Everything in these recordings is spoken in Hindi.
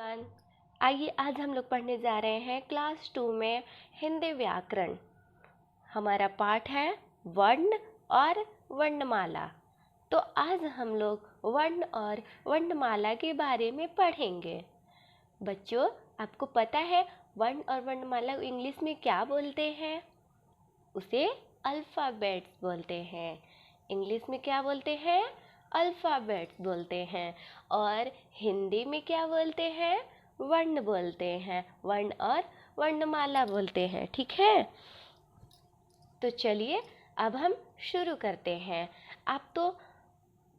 एवरीवन, आइए आज हम लोग पढ़ने जा रहे हैं क्लास 2 में हिंदी व्याकरण। हमारा पाठ है वर्ण और वर्णमाला। तो आज हम लोग वर्ण और वर्णमाला के बारे में पढ़ेंगे। बच्चों, आपको पता है वर्ण और वर्णमाला इंग्लिश में क्या बोलते हैं? उसे अल्फ़ाबेट्स बोलते हैं। इंग्लिश में क्या बोलते हैं? अल्फ़ाबेट्स बोलते हैं। और हिंदी में क्या बोलते हैं? वर्ण बोलते हैं। वर्ण और वर्णमाला बोलते हैं। ठीक है, तो चलिए अब हम शुरू करते हैं। आप तो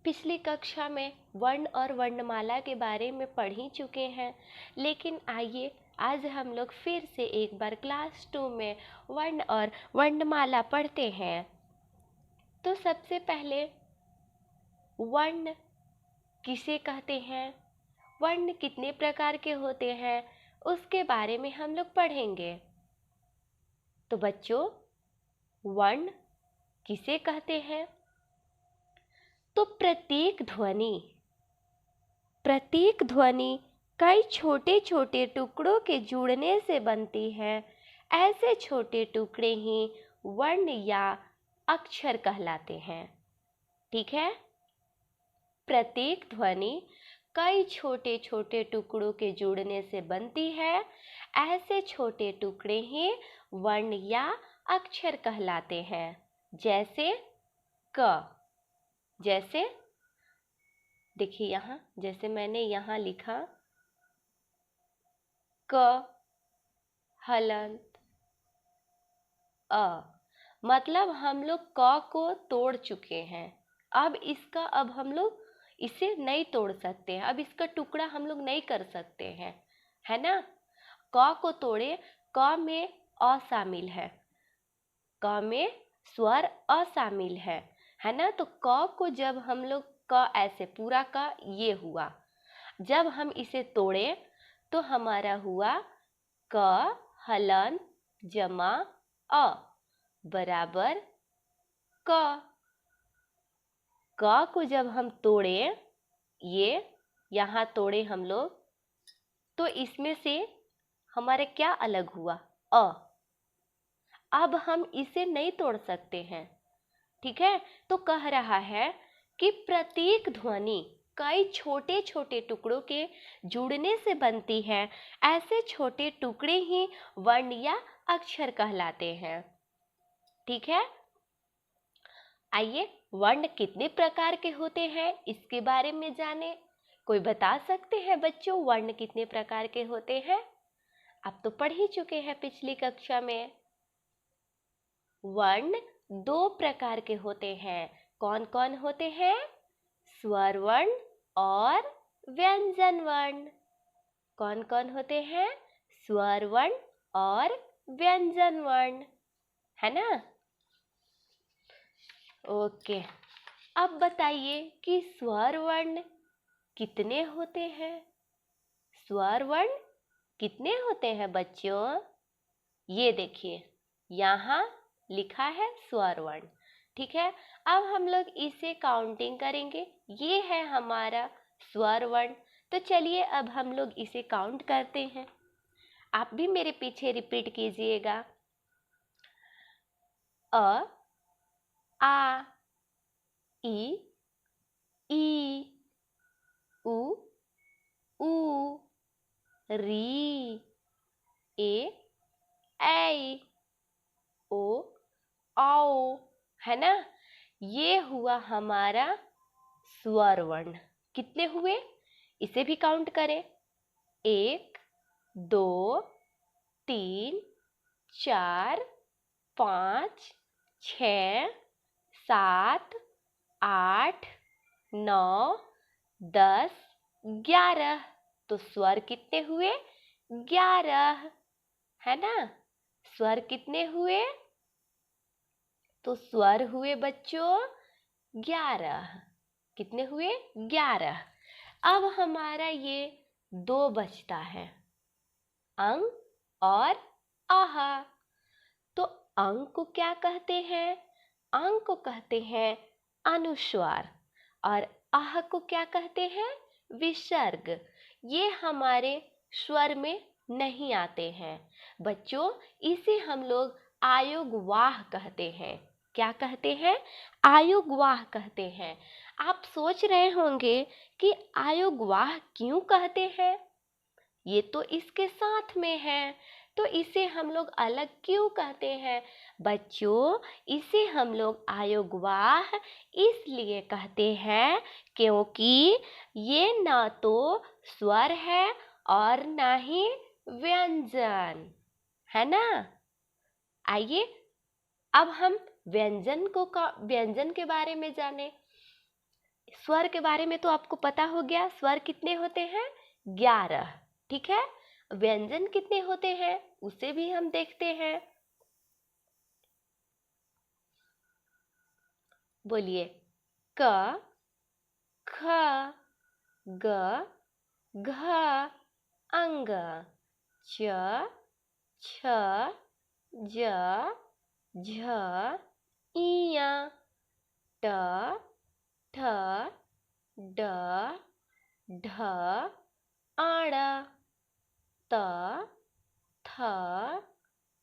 पिछली कक्षा में वर्ण और वर्णमाला के बारे में पढ़ ही चुके हैं, लेकिन आइए आज हम लोग फिर से एक बार क्लास 2 में वर्ण और वर्णमाला पढ़ते हैं। तो सबसे पहले वर्ण किसे कहते हैं, वर्ण कितने प्रकार के होते हैं, उसके बारे में हम लोग पढ़ेंगे। तो बच्चों, वर्ण किसे कहते हैं? तो प्रत्येक ध्वनि कई छोटे छोटे टुकड़ों के जुड़ने से बनती है। ऐसे छोटे टुकड़े ही वर्ण या अक्षर कहलाते हैं। ठीक है, प्रत्येक ध्वनि कई छोटे छोटे टुकड़ों के जुड़ने से बनती है। ऐसे छोटे टुकड़े ही वर्ण या अक्षर कहलाते हैं। जैसे क, जैसे देखिए यहाँ, जैसे मैंने यहाँ लिखा क हलंत अ, मतलब हम लोग क को तोड़ चुके हैं। अब हम लोग इसे नहीं तोड़ सकते हैं। अब इसका टुकड़ा हम लोग नहीं कर सकते हैं, है ना। क को तोड़े, क में अ शामिल है, क में स्वर अ शामिल है ना। तो क को जब हम लोग क ऐसे पूरा का ये हुआ, जब हम इसे तोड़े तो हमारा हुआ क हलन जमा अ बराबर क। क को जब हम तोड़े, ये यहाँ तोड़े हम लोग, तो इसमें से हमारे क्या अलग हुआ? अ। अब हम इसे नहीं तोड़ सकते हैं। ठीक है, तो कह रहा है कि प्रत्येक ध्वनि कई छोटे छोटे टुकड़ों के जुड़ने से बनती है। ऐसे छोटे टुकड़े ही वर्ण या अक्षर कहलाते हैं। ठीक है, आइए वर्ण कितने प्रकार के होते हैं इसके बारे में जाने। कोई बता सकते हैं बच्चों, वर्ण कितने प्रकार के होते हैं? आप तो पढ़ ही चुके हैं पिछली कक्षा में। वर्ण दो प्रकार के होते हैं। कौन कौन होते हैं? स्वर वर्ण और व्यंजन वर्ण। कौन कौन होते हैं? स्वर वर्ण और व्यंजन वर्ण, है ना। ओके, अब बताइए कि स्वर वर्ण कितने होते हैं? स्वर वर्ण कितने होते हैं बच्चों? ये देखिए, यहाँ लिखा है स्वर वर्ण। ठीक है, अब हम लोग इसे काउंटिंग करेंगे। ये है हमारा स्वर वर्ण। तो चलिए अब हम लोग इसे काउंट करते हैं। आप भी मेरे पीछे रिपीट कीजिएगा। अ, आ, ई, ई, उ, ऊ, री, ए, ऐ, ओ, आओ, है ना। ये हुआ हमारा स्वर वर्ण। कितने हुए? इसे भी काउंट करें। 1, 2, 3, 4, 5, 6, 7, 8, 9, 10, 11। तो स्वर कितने हुए? 11, है ना। स्वर कितने हुए? तो स्वर हुए बच्चों 11। कितने हुए? 11। अब हमारा ये दो बचता है, अंग और आह। तो अंग को क्या कहते हैं? अंग को कहते हैं अनुस्वार, और आह को क्या कहते हैं? विसर्ग। ये हमारे स्वर में नहीं आते हैं बच्चों। इसे हम लोग आयोगवाह कहते हैं। क्या कहते हैं? आयोगवाह कहते हैं। आप सोच रहे होंगे कि आयोगवाह क्यों कहते हैं? ये तो इसके साथ में है, तो इसे हम लोग अलग क्यों कहते हैं? बच्चों, इसे हम लोग आयोगवाह इसलिए कहते हैं क्योंकि ये ना तो स्वर है और ना ही व्यंजन, है ना। आइए अब हम व्यंजन के बारे में जाने। स्वर के बारे में तो आपको पता हो गया, स्वर कितने होते हैं? 11, ठीक है। व्यंजन कितने होते हैं उसे भी हम देखते हैं। बोलिए। क, ख, ग, घ, अंग, च, छ, ज, झ, इया, ट, ठ, ड, ढ, आड़, त, थ,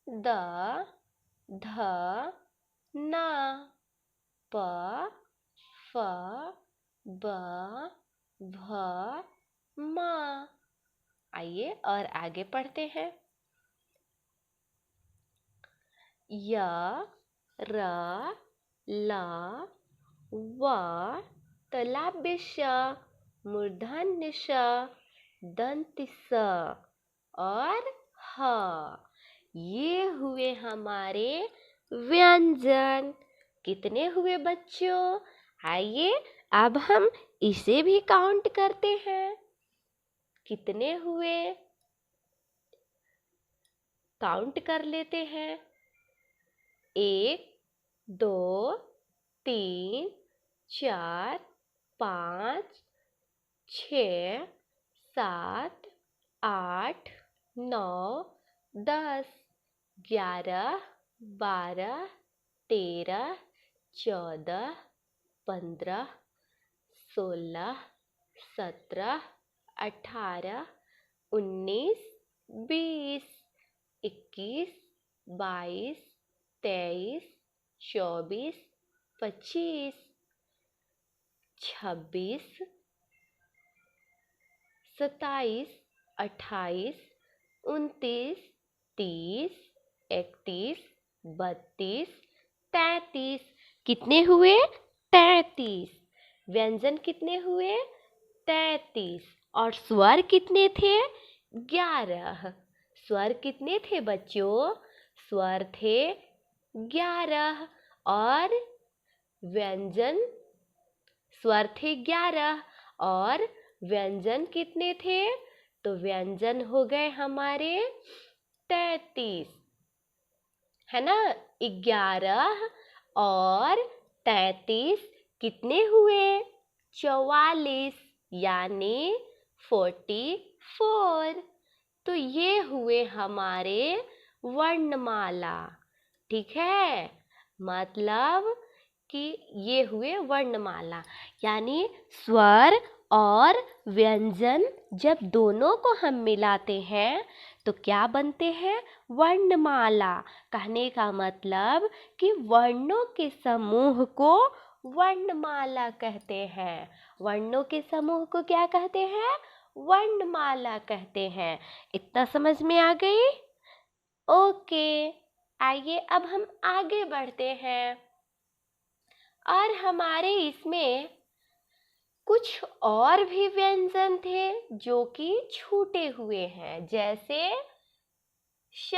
द, ध, न, प, फ, ब, भ, म। आइए और आगे पढ़ते हैं। य, र, ल, व, तालव्य श, मूर्धन्य ष, दंत स और ह। ये हुए हमारे व्यंजन। कितने हुए बच्चों? आइए अब हम इसे भी काउंट करते हैं। कितने हुए? काउंट कर लेते हैं। 1, 2, 3, 4, 5, 6, 7, 8, 9, 10, 11, 12, 13, 14, 15, 16, 17, 18, 19, 20, 21, 22, 23, 24, 25, 26, 27, 28, 29, 30, 31, 32, 33। कितने हुए? 33। व्यंजन कितने हुए? 33। और स्वर कितने थे? 11। स्वर कितने थे बच्चों? स्वर थे 11 और व्यंजन, स्वर थे 11 और व्यंजन कितने थे? तो व्यंजन हो गए हमारे 33, है ना। 11 और 33 कितने हुए? 44, यानी 44। तो ये हुए हमारे वर्णमाला, ठीक है। मतलब कि ये हुए वर्णमाला, यानी स्वर और व्यंजन जब दोनों को हम मिलाते हैं तो क्या बनते हैं? वर्णमाला। कहने का मतलब कि वर्णों के समूह को वर्णमाला कहते हैं। वर्णों के समूह को क्या कहते हैं? वर्णमाला कहते हैं। इतना समझ में आ गई? ओके, आइए अब हम आगे बढ़ते हैं। और हमारे इसमें कुछ और भी व्यंजन थे जो कि छूटे हुए हैं, जैसे श,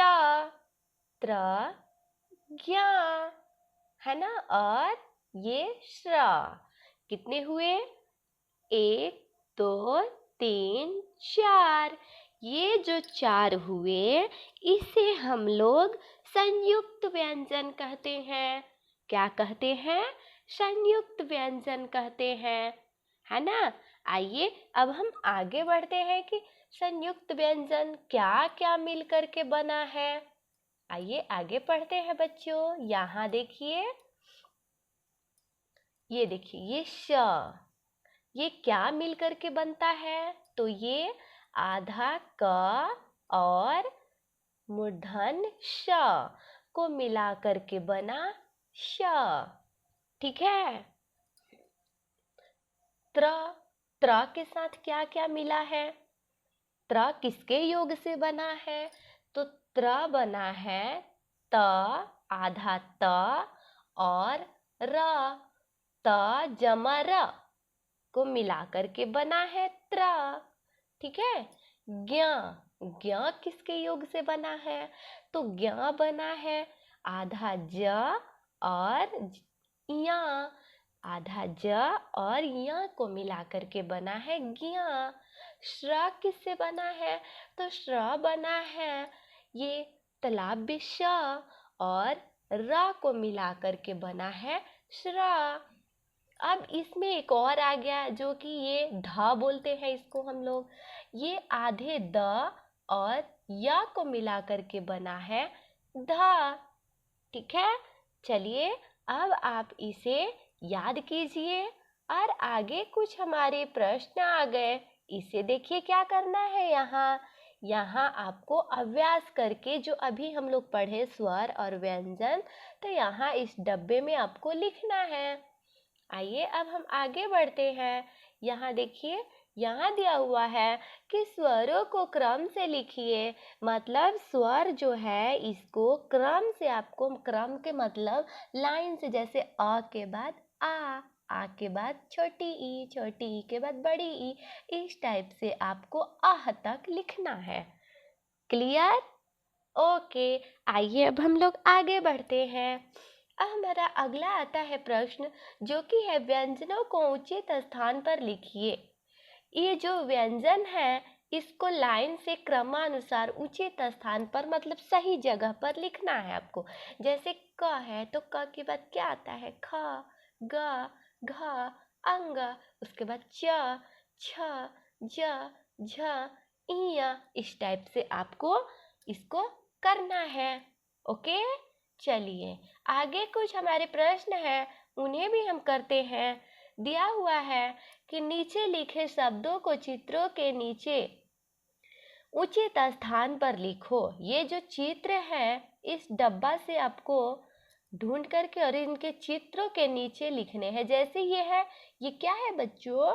त्र, ज्ञ, है ना। और ये श्र। कितने हुए? 1, 2, 3, 4। ये जो 4 हुए इसे हम लोग संयुक्त व्यंजन कहते हैं। क्या कहते हैं? संयुक्त व्यंजन कहते हैं, है ना। आइए अब हम आगे बढ़ते हैं कि संयुक्त व्यंजन क्या क्या मिल करके बना है। आइए आगे पढ़ते हैं बच्चों। यहाँ देखिए, ये देखिए, ये श, ये क्या मिल करके बनता है? तो ये आधा क और मूर्धन्य श को मिला करके बना श। ठीक है। त्र के साथ क्या क्या मिला है? त्र किसके योग से बना है? तो त्र बना है त, आधा त और र, त जमा र को मिला करके बना है त्र। ठीक है। ज्ञ, ज्ञ किसके योग से बना है? तो ज्ञ बना है आधा ज और य, आधा ज और य को मिला करके बना है ज्ञ। श्र किससे बना है? तो श्र बना है ये तालाब श और र को मिला करके बना है श्र। अब इसमें एक और आ गया जो कि ये ध बोलते हैं इसको हम लोग। ये आधे द और य को मिला करके बना है ध। ठीक है। चलिए अब आप इसे याद कीजिए और आगे कुछ हमारे प्रश्न आ गए। इसे देखिए क्या करना है। यहाँ आपको अभ्यास करके जो अभी हम लोग पढ़े स्वर और व्यंजन, तो यहाँ इस डब्बे में आपको लिखना है। आइए अब हम आगे बढ़ते हैं। यहाँ देखिए, यहाँ दिया हुआ है कि स्वरों को क्रम से लिखिए। मतलब स्वर जो है इसको क्रम से, आपको क्रम के मतलब लाइन से, जैसे अ के बाद आ के बाद छोटी ई के बाद बड़ी ई, इस टाइप से आपको आह तक लिखना है। क्लियर? ओके। आइए अब हम लोग आगे बढ़ते हैं। अब हमारा अगला आता है प्रश्न, जो कि है व्यंजनों को उचित स्थान पर लिखिए। ये जो व्यंजन है इसको लाइन से क्रमानुसार उचित स्थान पर, मतलब सही जगह पर लिखना है आपको। जैसे क है तो क के बाद क्या आता है? ख, ग, घ, अंग, उसके बाद च, छ, ज, झ, इय। इस टाइप से आपको इसको करना है। ओके। चलिए आगे कुछ हमारे प्रश्न हैं, उन्हें भी हम करते हैं। दिया हुआ है कि नीचे लिखे शब्दों को चित्रों के नीचे उचित स्थान पर लिखो। ये जो चित्र है इस डब्बा से आपको ढूंढ करके और इनके चित्रों के नीचे लिखने हैं। जैसे ये है, ये क्या है बच्चों?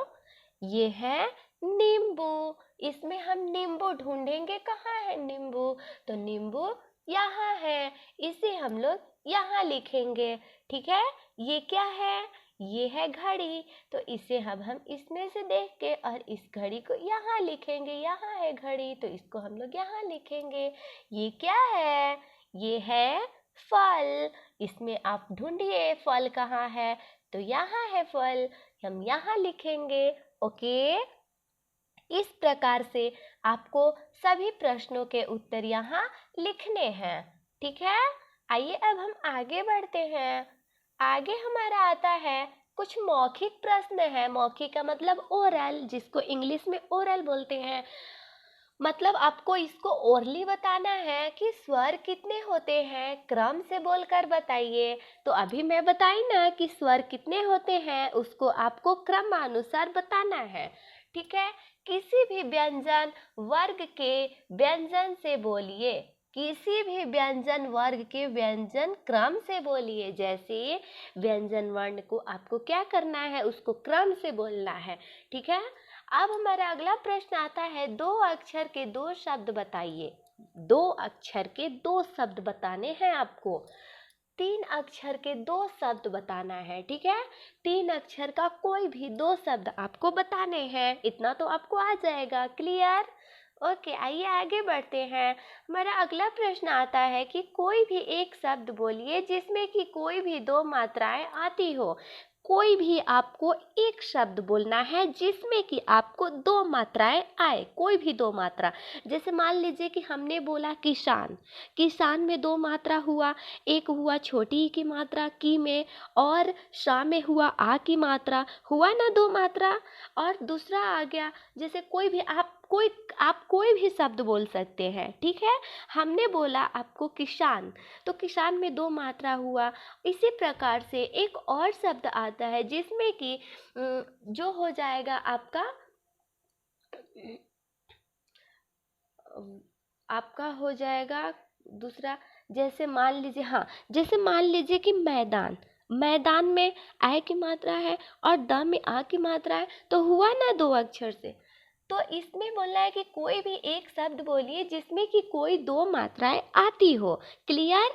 ये है नींबू। इसमें हम नींबू ढूंढेंगे, कहाँ है नींबू? तो नींबू यहाँ है, इसे हम लोग यहाँ लिखेंगे। ठीक है। ये क्या है? ये है घड़ी, तो इसे हम इसमें से देख के और इस घड़ी को यहाँ लिखेंगे। यहाँ है घड़ी, तो इसको हम लोग यहाँ लिखेंगे। ये क्या है? ये है फल। इसमें आप ढूंढिए फल कहाँ है? तो यहाँ है फल, हम यहाँ लिखेंगे। ओके। इस प्रकार से आपको सभी प्रश्नों के उत्तर यहाँ लिखने हैं। ठीक है। आइए अब हम आगे बढ़ते हैं। आगे हमारा आता है कुछ मौखिक प्रश्न है। मौखिक का मतलब ओरल, जिसको इंग्लिश में ओरल बोलते हैं। मतलब आपको इसको ओरली बताना है कि स्वर कितने होते हैं, क्रम से बोलकर बताइए। तो अभी मैं बताई ना कि स्वर कितने होते हैं, उसको आपको क्रमानुसार बताना है। ठीक है। किसी भी व्यंजन वर्ग के व्यंजन से बोलिए। किसी भी व्यंजन वर्ग के व्यंजन क्रम से बोलिए। जैसे व्यंजन वर्ण को आपको क्या करना है? उसको क्रम से बोलना है। ठीक है। अब हमारा अगला प्रश्न आता है, दो अक्षर के दो शब्द बताइए। दो अक्षर के दो शब्द बताने हैं आपको। तीन अक्षर के दो शब्द बताना है। ठीक है। तीन अक्षर का कोई भी दो शब्द आपको बताने हैं। इतना तो आपको आ जाएगा। क्लियर? ओके। आइए आगे बढ़ते हैं। हमारा अगला प्रश्न आता है कि कोई भी एक शब्द बोलिए जिसमें कि कोई भी दो मात्राएं आती हो। कोई भी आपको एक शब्द बोलना है जिसमें कि आपको दो मात्राएं आए। कोई भी दो मात्रा। जैसे मान लीजिए कि हमने बोला किसान। किसान में दो मात्रा हुआ। एक हुआ छोटी ई की मात्रा की में, और शा में हुआ आ की मात्रा। हुआ ना दो मात्रा। और दूसरा आ गया, जैसे कोई भी आप कोई भी शब्द बोल सकते हैं। ठीक है। हमने बोला आपको किसान, तो किसान में दो मात्रा हुआ। इसी प्रकार से एक और शब्द आता है जिसमें कि जो हो जाएगा आपका आपका हो जाएगा दूसरा। जैसे मान लीजिए, हाँ, जैसे मान लीजिए कि मैदान, मैदान में आय की मात्रा है और द में आ की मात्रा है, तो हुआ ना 2 अक्षर से। तो इसमें बोलना है कि कोई भी एक शब्द बोलिए जिसमें कि कोई 2 मात्राएं आती हो। क्लियर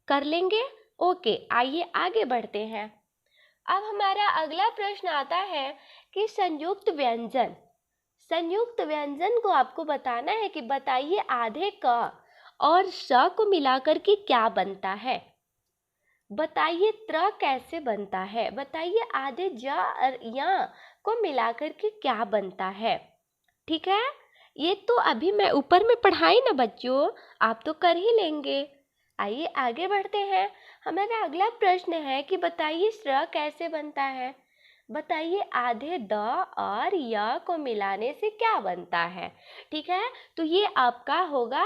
कर लेंगे? ओके, आइए आगे बढ़ते हैं। अब हमारा अगला प्रश्न आता है कि संयुक्त व्यंजन, संयुक्त व्यंजन को आपको बताना है कि बताइए आधे क और श को मिलाकर के क्या बनता है। बताइए त्र कैसे बनता है। बताइए आधे ज और या को मिलाकर के क्या बनता है। ठीक है, ये तो अभी मैं ऊपर में पढ़ाई ना बच्चों, आप तो कर ही लेंगे। आइए आगे बढ़ते हैं। हमारा अगला प्रश्न है कि बताइए श्र कैसे बनता है। बताइए आधे द और य को मिलाने से क्या बनता है। ठीक है, तो ये आपका होगा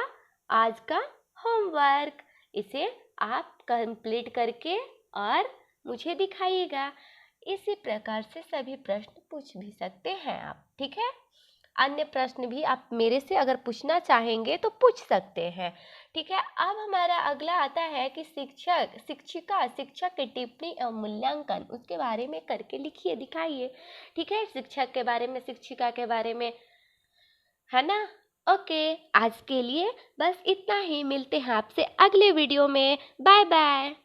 आज का होमवर्क। इसे आप कंप्लीट करके और मुझे दिखाइएगा। इसी प्रकार से सभी प्रश्न पूछ भी सकते हैं आप। ठीक है, अन्य प्रश्न भी आप मेरे से अगर पूछना चाहेंगे तो पूछ सकते हैं। ठीक है, अब हमारा अगला आता है कि शिक्षक, शिक्षिका, शिक्षक की टिप्पणी एवं मूल्यांकन, उसके बारे में करके लिखिए, दिखाइए। ठीक है, शिक्षक के बारे में, शिक्षिका के बारे में, है ना। ओके, आज के लिए बस इतना ही। मिलते हैं आपसे अगले वीडियो में। Bye bye.